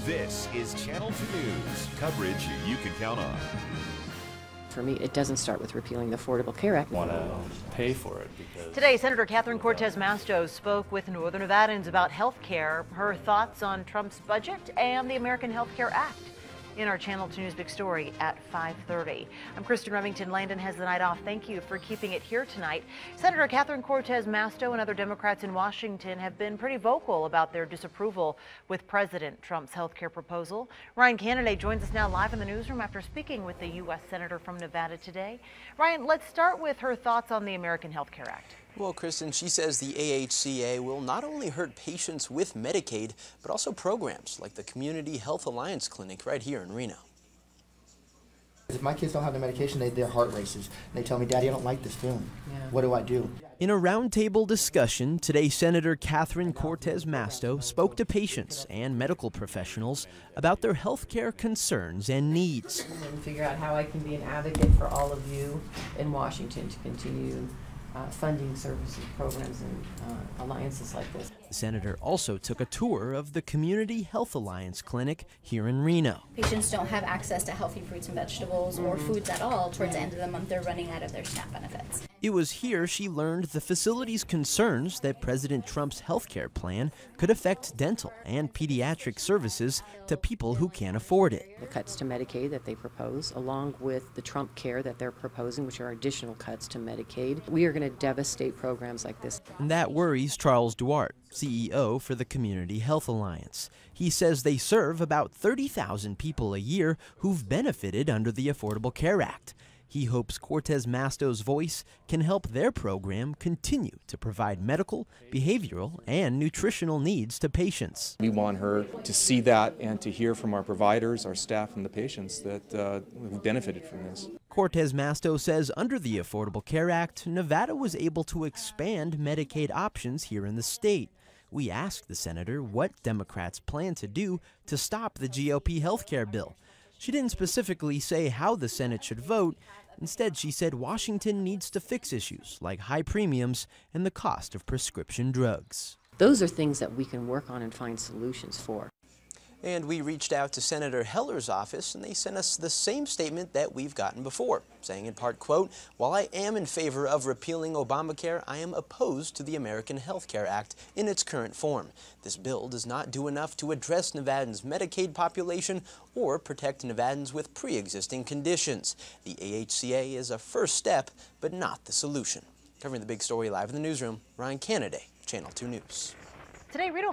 This is Channel 2 News, coverage you can count on. For me, it doesn't start with repealing the Affordable Care Act. Want to pay for it because... Today, Senator Cortez Masto spoke with Northern Nevadans about health care, her thoughts on Trump's budget and the American Health Care Act. In our Channel 2 News Big Story at 5:30. I'm Kristen Remington. Landon has the night off. Thank you for keeping it here tonight. Senator Cortez Masto and other Democrats in Washington have been pretty vocal about their disapproval with President Trump's health care proposal. Ryan Canaday joins us now live in the newsroom after speaking with the U.S. Senator from Nevada today. Ryan, let's start with her thoughts on the American Health Care Act. Well, Kristen, she says the AHCA will not only hurt patients with Medicaid, but also programs like the Community Health Alliance Clinic right here in Reno. If my kids don't have the medication, their heart races. They tell me, Daddy, I don't like this feeling. What do I do? In a roundtable discussion, today Senator Cortez Masto spoke to patients and medical professionals about their health care concerns and needs. And figure out how I can be an advocate for all of you in Washington to continue funding services, programs, and alliances like this. The senator also took a tour of the Community Health Alliance Clinic here in Reno. Patients don't have access to healthy fruits and vegetables or foods at all. Towards the end of the month, they're running out of their SNAP benefits. It was here she learned the facility's concerns that President Trump's health care plan could affect dental and pediatric services to people who can't afford it. The cuts to Medicaid that they propose, along with the Trump care that they're proposing, which are additional cuts to Medicaid, we are going to devastate programs like this. And that worries Charles Duarte, CEO for the Community Health Alliance. He says they serve about 30,000 people a year who've benefited under the Affordable Care Act. He hopes Cortez Masto's voice can help their program continue to provide medical, behavioral, and nutritional needs to patients. We want her to see that and to hear from our providers, our staff, and the patients that have benefited from this. Cortez Masto says under the Affordable Care Act, Nevada was able to expand Medicaid options here in the state. We asked the senator what Democrats plan to do to stop the GOP health care bill. She didn't specifically say how the Senate should vote. Instead, she said Washington needs to fix issues like high premiums and the cost of prescription drugs. Those are things that we can work on and find solutions for. And we reached out to Senator Heller's office, and they sent us the same statement that we've gotten before, saying in part, quote, "While I am in favor of repealing Obamacare, I am opposed to the American Health Care Act in its current form. This bill does not do enough to address Nevadans' Medicaid population or protect Nevadans with pre-existing conditions. The AHCA is a first step, but not the solution." Covering the big story live in the newsroom, Ryan Canaday, Channel 2 News. Today, Reno